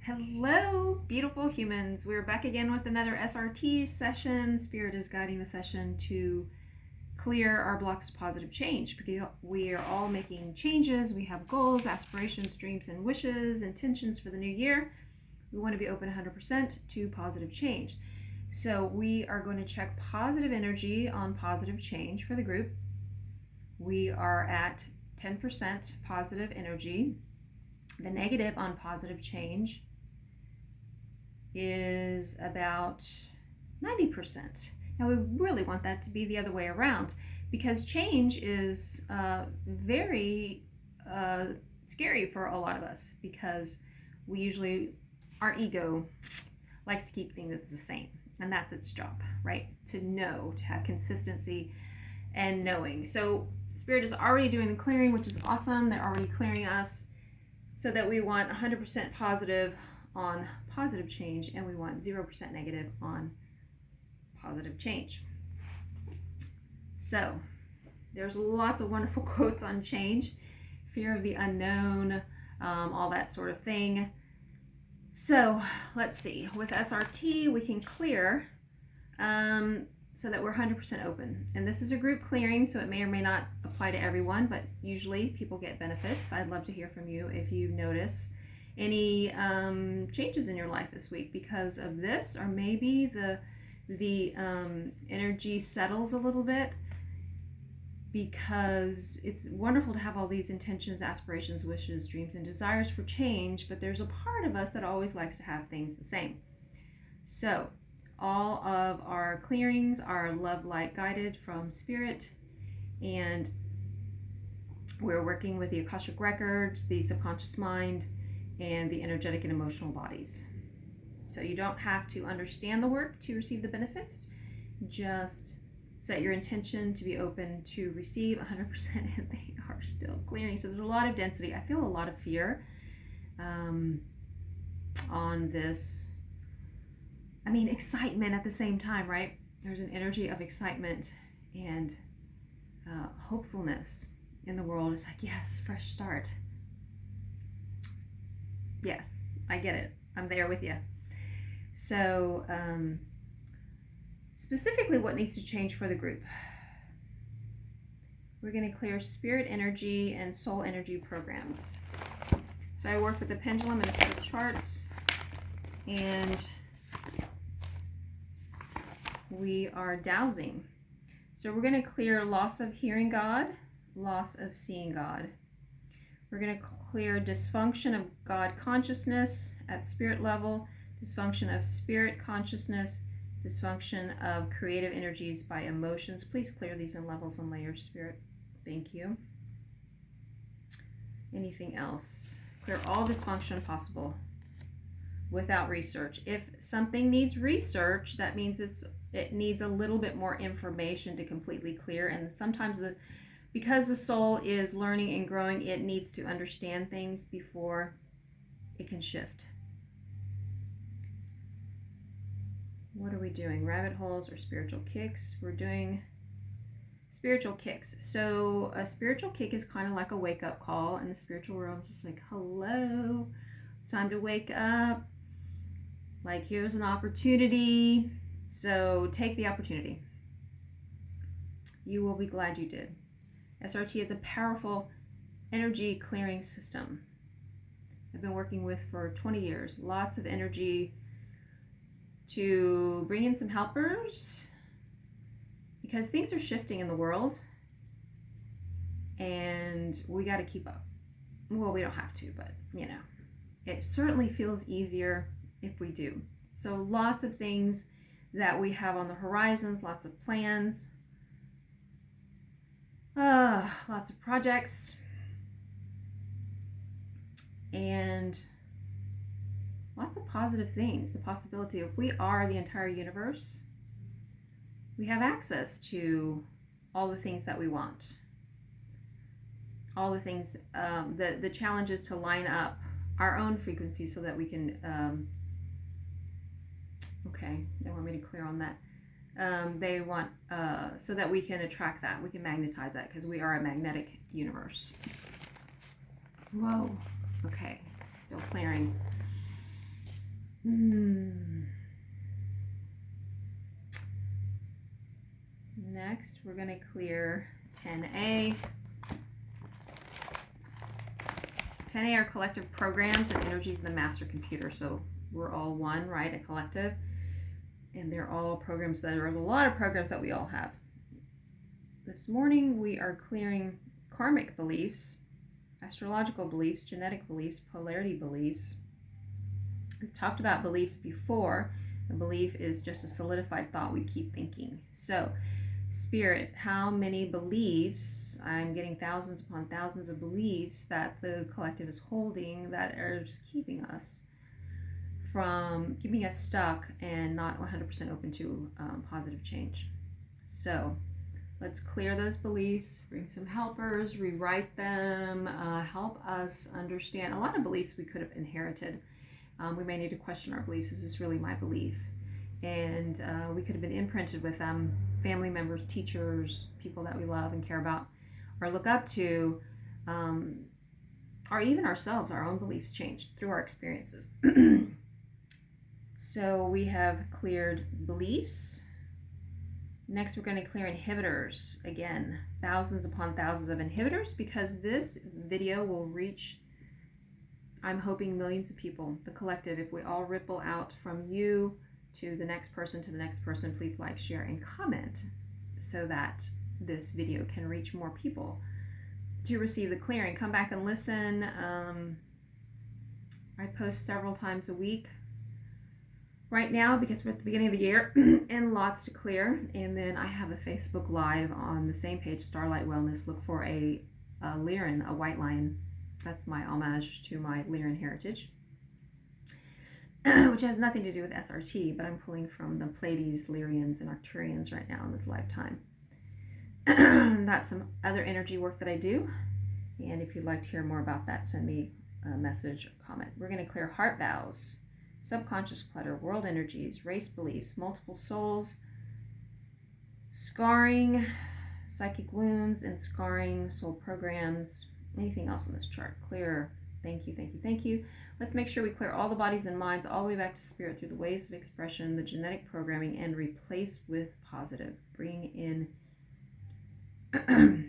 Hello, beautiful humans. We're back again with another SRT session. Spirit is guiding the session to clear our blocks to positive change because we are all making changes. We have goals, aspirations, dreams, and wishes, intentions for the new year. We want to be open 100% to positive change. So we are going to check positive energy on positive change for the group. We are at 10% positive energy. The negative on positive change is about 90%. Now we really want that to be the other way around because change is very scary for a lot of us because we usually, our ego likes to keep things the same, and that's its job, right? To know, to have consistency and knowing. So Spirit is already doing the clearing, which is awesome. They're already clearing us so that we want 100% positive on positive change, and we want 0% negative on positive change. So there's lots of wonderful quotes on change, fear of the unknown, all that sort of thing. So let's see, with SRT we can clear so that we're 100% open, and this is a group clearing, so it may or may not apply to everyone, but usually people get benefits. I'd love to hear from you if you notice any changes in your life this week because of this, or maybe the energy settles a little bit, because it's wonderful to have all these intentions, aspirations, wishes, dreams, and desires for change, but there's a part of us that always likes to have things the same. So all of our clearings are love light guided from Spirit, and we're working with the Akashic records, the subconscious mind, and the energetic and emotional bodies. So you don't have to understand the work to receive the benefits. Just set your intention to be open to receive 100%, and they are still clearing. So there's a lot of density. I feel a lot of fear on this. I mean, excitement at the same time, right? There's an energy of excitement and hopefulness in the world. It's like, yes, fresh start. Yes, I get it. I'm there with you. So specifically what needs to change for the group. We're going to clear spirit energy and soul energy programs. So I work with the pendulum and the charts, and we are dowsing. So we're going to clear loss of hearing God, loss of seeing God. We're going to clear dysfunction of God consciousness at spirit level, dysfunction of spirit consciousness, dysfunction of creative energies by emotions. Please clear these in levels and layers, Spirit. Thank you. Anything else? Clear all dysfunction possible without research. If something needs research, that means it needs a little bit more information to completely clear, and sometimes because the soul is learning and growing, it needs to understand things before it can shift. What are we doing? Rabbit holes or spiritual kicks? We're doing spiritual kicks. So a spiritual kick is kind of like a wake-up call in the spiritual realm. Just like, hello, it's time to wake up. Like, here's an opportunity. So take the opportunity. You will be glad you did. SRT is a powerful energy clearing system I've been working with for 20 years. Lots of energy to bring in some helpers because things are shifting in the world and we got to keep up. Well, we don't have to, but you know, it certainly feels easier if we do. So lots of things that we have on the horizons, lots of plans, lots of projects, and lots of positive things. The possibility of we are the entire universe. We have access to all the things that we want. All the things, the challenge is to line up our own frequency so that we can, okay, they want me to clear on that. They want, so that we can attract that, we can magnetize that, because we are a magnetic universe. Whoa, okay, still clearing. we're going to clear 10A. 10A are collective programs and energies of the master computer. So we're all one, right? A collective. And they're all programs that are a lot of programs that we all have. This morning we are clearing karmic beliefs, astrological beliefs, genetic beliefs, polarity beliefs. We've talked about beliefs before. A belief is just a solidified thought we keep thinking. So, Spirit, how many beliefs, I'm getting thousands upon thousands of beliefs that the collective is holding that are just keeping us stuck and not 100% open to positive change. So let's clear those beliefs, bring some helpers, rewrite them, help us understand a lot of beliefs we could have inherited. We may need to question our beliefs. Is this really my belief? And we could have been imprinted with family members, teachers, people that we love and care about or look up to, or even ourselves. Our own beliefs changed through our experiences. So we have cleared beliefs. Next, we're going to clear inhibitors. Again, thousands upon thousands of inhibitors, because this video will reach, I'm hoping, millions of people, the collective. If we all ripple out from you to the next person, please like, share, and comment so that this video can reach more people to receive the clearing. Come back and listen. I post several times a week right now because we're at the beginning of the year and lots to clear. And then I have a Facebook Live on the same page, Starlight Wellness. Look for a Lyran, a white lion. That's my homage to my Lyran heritage, which has nothing to do with SRT, but I'm pulling from the Pleiades, Lyrians, and Arcturians right now in this lifetime. That's some other energy work that I do. And if you'd like to hear more about that, send me a message or comment. We're going to clear heart vows, subconscious clutter, world energies, race beliefs, multiple souls, scarring, psychic wounds and scarring, soul programs, anything else on this chart. Clear. Thank you, thank you, thank you. Let's make sure we clear all the bodies and minds all the way back to spirit through the ways of expression, the genetic programming, and replace with positive. Bring in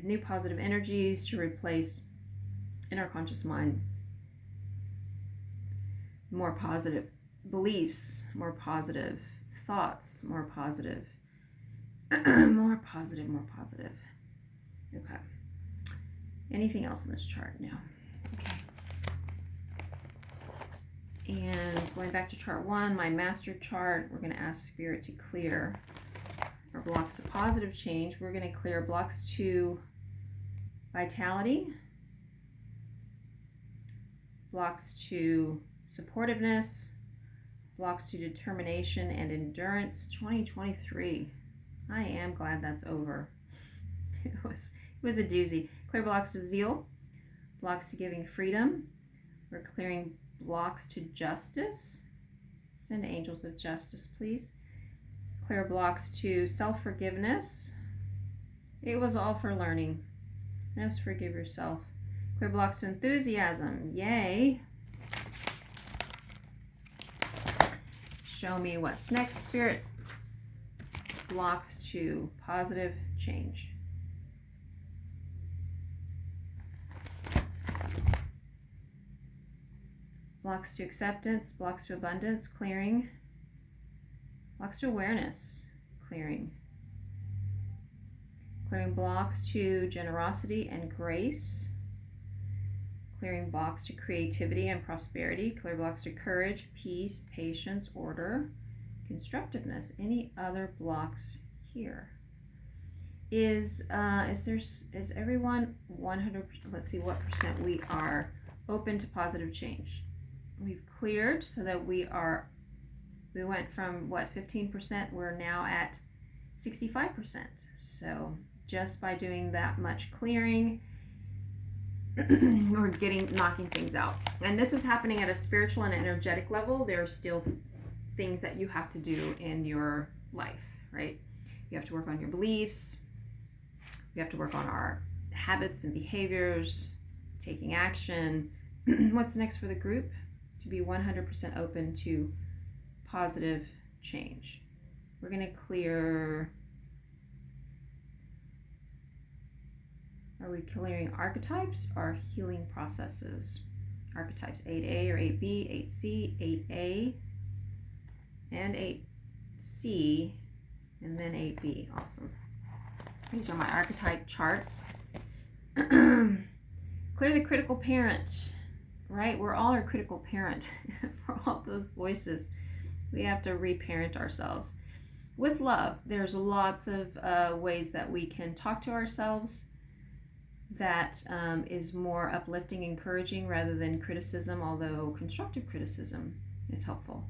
new positive energies to replace in our conscious mind more positive beliefs, more positive thoughts, more positive, more positive. Okay. Anything else in this chart? No. Okay. And going back to chart 1, my master chart, we're going to ask Spirit to clear our blocks to positive change. We're going to clear blocks to vitality, blocks to supportiveness, blocks to determination and endurance. 2023. I am glad that's over. It was a doozy. Clear blocks to zeal, blocks to giving freedom. We're clearing blocks to justice. Send angels of justice, please. Clear blocks to self-forgiveness. It was all for learning. Just forgive yourself. Clear blocks to enthusiasm. Yay. Show me what's next, Spirit. Blocks to positive change. Blocks to acceptance, blocks to abundance, clearing. Blocks to awareness, clearing. Clearing blocks to generosity and grace. Clearing blocks to creativity and prosperity. Clear blocks to courage, peace, patience, order, constructiveness. Any other blocks here? Is everyone 100%? Let's see what percent we are open to positive change. We've cleared so that we went from what, 15%, we're now at 65%. So just by doing that much clearing, we're knocking things out. And this is happening at a spiritual and energetic level. There are still things that you have to do in your life, right? You have to work on your beliefs. We have to work on our habits and behaviors, taking action. What's next for the group? To be 100% open to positive change. We're going to clear Are we clearing archetypes or healing processes? Archetypes 8A or 8B, 8C, 8A, and 8C, and then 8B. Awesome. These are my archetype charts. Clear the critical parent, right? We're all our critical parent for all those voices. We have to reparent ourselves with love. There's lots of ways that we can talk to ourselves that is more uplifting, encouraging rather than criticism, although constructive criticism is helpful.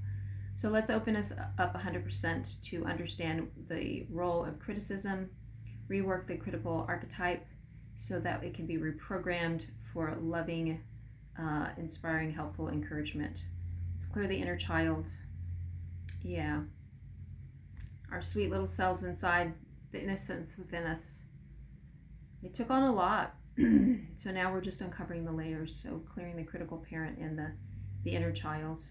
So let's open us up 100% to understand the role of criticism, rework the critical archetype so that it can be reprogrammed for loving, inspiring, helpful encouragement. Let's clear the inner child. Yeah. Our sweet little selves inside, the innocence within us. It took on a lot. So now we're just uncovering the layers. So clearing the critical parent and the inner child.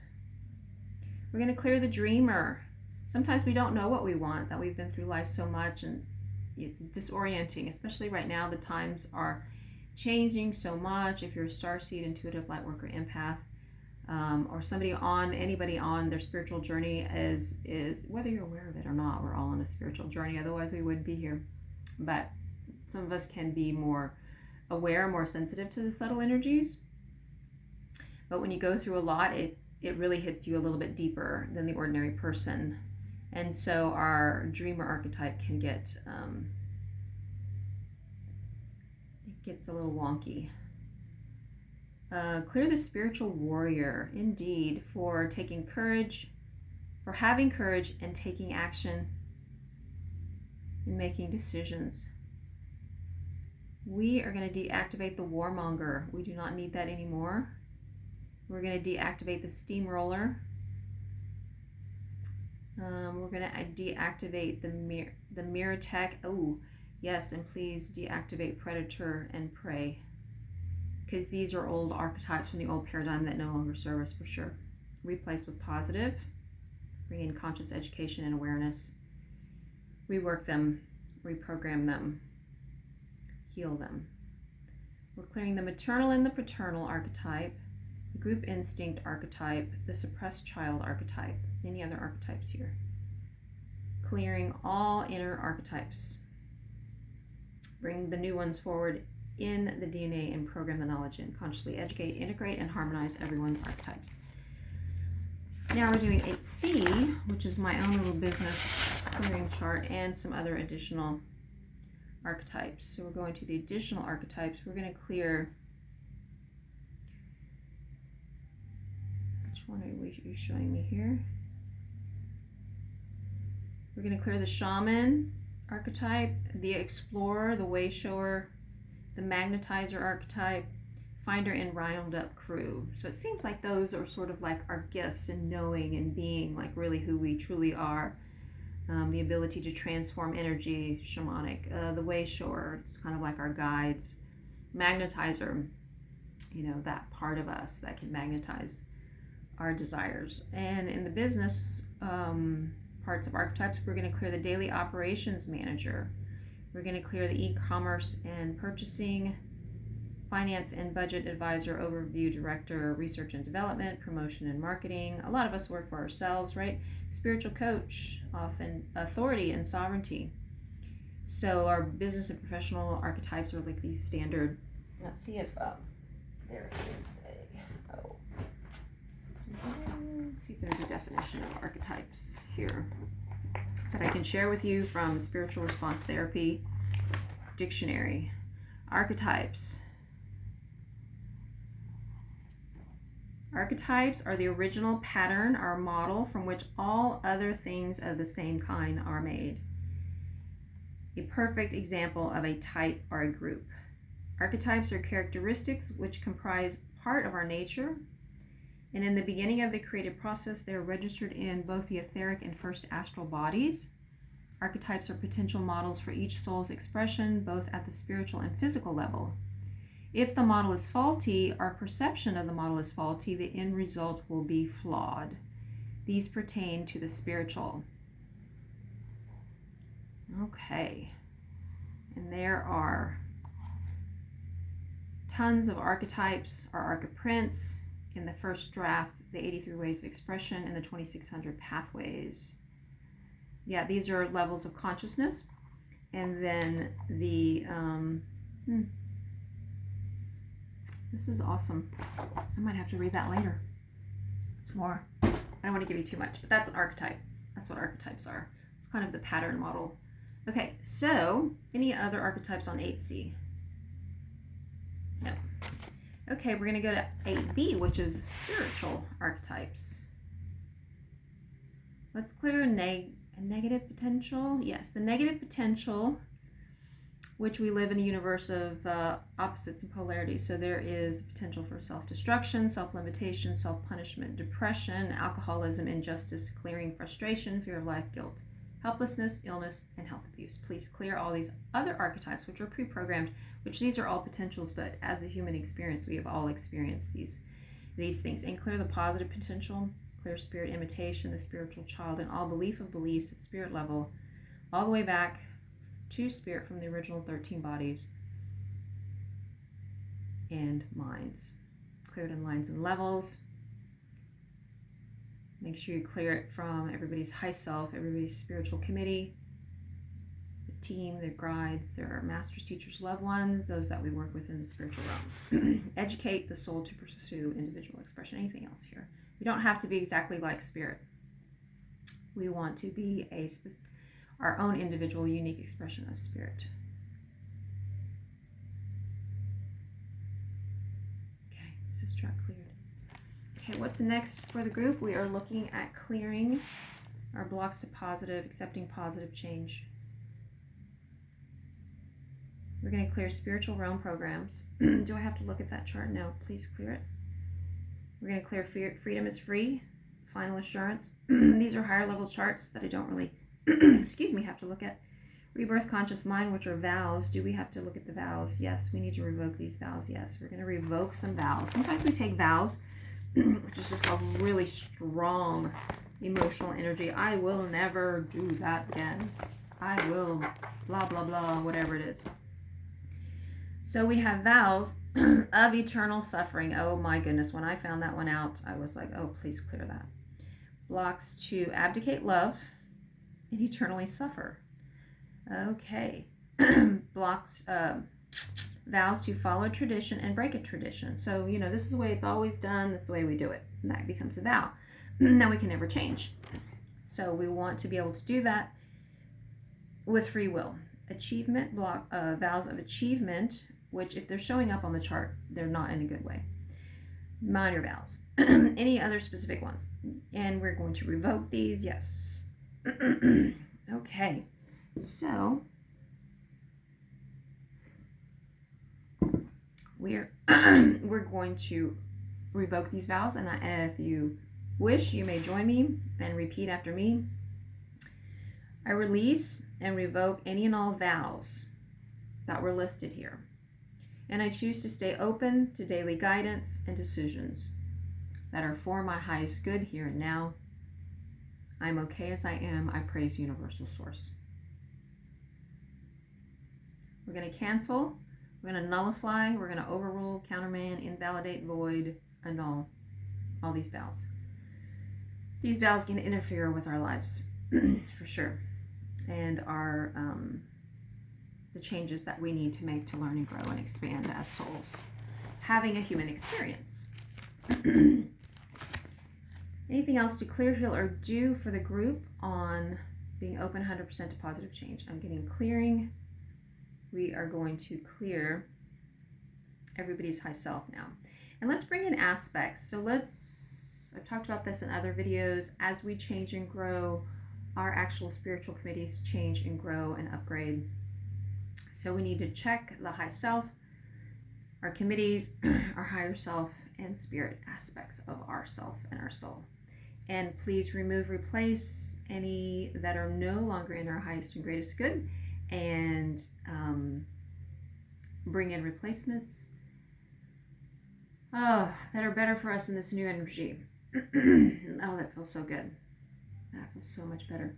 We're going to clear the dreamer. Sometimes we don't know what we want, that we've been through life so much and it's disorienting, especially right now. The times are changing so much. If you're a starseed, intuitive, lightworker, empath, or anybody on their spiritual journey is whether you're aware of it or not, we're all on a spiritual journey. Otherwise we wouldn't be here. But some of us can be more aware, more sensitive to the subtle energies. But when you go through a lot, it really hits you a little bit deeper than the ordinary person. And so our dreamer archetype can get, it gets a little wonky. Clear the spiritual warrior, indeed, for taking courage, for having courage and taking action and making decisions. We are going to deactivate the warmonger. We do not need that anymore. We're going to deactivate the steamroller. We're going to deactivate the mirror tech. Oh, yes, and please deactivate predator and prey, because these are old archetypes from the old paradigm that no longer serve us for sure. Replace with positive. Bring in conscious education and awareness. Rework them, reprogram them, heal them. We're clearing the maternal and the paternal archetype, the group instinct archetype, the suppressed child archetype. Any other archetypes here? Clearing all inner archetypes. Bring the new ones forward in the DNA and program the knowledge in. Consciously educate, integrate, and harmonize everyone's archetypes. Now we're doing 8C, which is my own little business clearing chart, and some other additional archetypes. So we're going to the additional archetypes. We're going to clear, which one are you showing me here? We're going to clear the shaman archetype, the explorer, the way shower, the magnetizer archetype, finder, and round up crew. So it seems like those are sort of like our gifts in knowing and being like really who we truly are. The ability to transform energy, shamanic. The way shower, it's kind of like our guides. Magnetizer, that part of us that can magnetize our desires. And in the business parts of archetypes, we're going to clear the daily operations manager. We're going to clear the e-commerce and purchasing, finance and budget advisor, overview director, research and development, promotion and marketing. A lot of us work for ourselves, right? Spiritual coach, often authority and sovereignty. So our business and professional archetypes are like these standard. Let's see if there is see if there's a definition of archetypes here that I can share with you from Spiritual Response Therapy Dictionary. Archetypes. Archetypes are the original pattern or model from which all other things of the same kind are made. A perfect example of a type or a group. Archetypes are characteristics which comprise part of our nature, and in the beginning of the creative process, they are registered in both the etheric and first astral bodies. Archetypes are potential models for each soul's expression, both at the spiritual and physical level. If the model is faulty, our perception of the model is faulty, the end result will be flawed. These pertain to the spiritual. Okay. And there are tons of archetypes or archiprints in the first draft, the 83 ways of expression and the 2600 pathways. Yeah, these are levels of consciousness. And then the this is awesome. I might have to read that later. It's more. I don't want to give you too much, but that's an archetype. That's what archetypes are. It's kind of the pattern model. Okay, so any other archetypes on 8C? No. Okay, we're going to go to 8B, which is spiritual archetypes. Let's clear a negative potential. Yes, the negative potential, which we live in a universe of opposites and polarities. So there is potential for self-destruction, self-limitation, self-punishment, depression, alcoholism, injustice, clearing, frustration, fear of life, guilt, helplessness, illness, and health abuse. Please clear all these other archetypes, which are pre-programmed, which these are all potentials, but as the human experience, we have all experienced these things. And clear the positive potential, clear spirit imitation, the spiritual child, and all belief of beliefs at spirit level, all the way back to spirit from the original 13 bodies and minds. Clear it in lines and levels. Make sure you clear it from everybody's high self, everybody's spiritual committee, the team, their guides, their masters, teachers, loved ones, those that we work with in the spiritual realms. Educate the soul to pursue individual expression. Anything else here? We don't have to be exactly like spirit. We want to be our own individual, unique expression of spirit. Okay, this is track cleared. Okay, what's next for the group? We are looking at clearing our blocks to positive, accepting positive change. We're going to clear spiritual realm programs. Do I have to look at that chart? No, please clear it. We're going to clear freedom is free, final assurance. These are higher level charts that I don't really excuse me, have to look at. Rebirth conscious mind, which are vows. Do we have to look at the vows? Yes, we need to revoke these vows. Yes, we're going to revoke some vows. Sometimes we take vows, which is just a really strong emotional energy. I will never do that again. I will blah, blah, blah, whatever it is. So we have vows of eternal suffering. Oh my goodness, when I found that one out, I was like, oh, please clear that. Blocks to abdicate love and eternally suffer. Okay. Blocks, vows to follow tradition and break a tradition. So, this is the way it's always done. This is the way we do it. And that becomes a vow. Now we can never change. So we want to be able to do that with free will. Achievement block, vows of achievement, which if they're showing up on the chart, they're not in a good way. Minor vows. Any other specific ones? And we're going to revoke these. Yes. Okay, so we're going to revoke these vows, and if you wish, you may join me and repeat after me. I release and revoke any and all vows that were listed here, and I choose to stay open to daily guidance and decisions that are for my highest good here and now. I'm okay as I am. I praise Universal Source. We're going to cancel. We're going to nullify. We're going to overrule, countermand, invalidate, void, annul all these vows. These vows can interfere with our lives, for sure, and our the changes that we need to make to learn and grow and expand as souls, having a human experience. Anything else to clear, heal, or do for the group on being open 100% to positive change? I'm getting clearing. We are going to clear everybody's high self now. And let's bring in aspects. So I've talked about this in other videos, as we change and grow, our actual spiritual committees change and grow and upgrade. So we need to check the high self, our committees, our higher self, and spirit aspects of our self and our soul. And please remove, replace any that are no longer in our highest and greatest good, and bring in replacements that are better for us in this new energy. Oh, that feels so good. That feels so much better.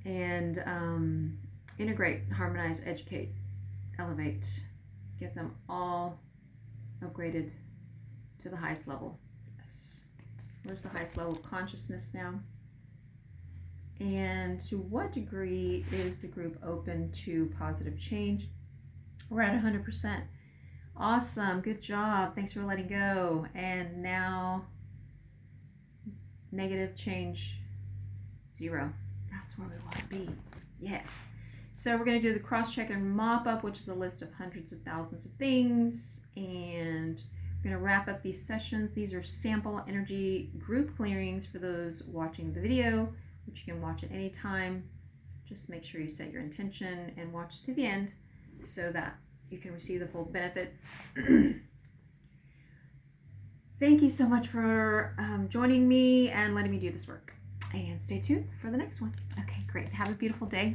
And integrate, harmonize, educate, elevate, Get them all upgraded to the highest level. Yes. Where's the highest level of consciousness now? And to what degree is the group open to positive change? We're at 100%. Awesome. Good job. Thanks for letting go. And now negative change 0. That's where we want to be. Yes. So we're going to do the cross-check and mop-up, which is a list of hundreds of thousands of things. And we're going to wrap up these sessions. These are sample energy group clearings for those watching the video, which you can watch at any time. Just make sure you set your intention and watch to the end so that you can receive the full benefits. Thank you so much for joining me and letting me do this work. And stay tuned for the next one. Okay, great. Have a beautiful day.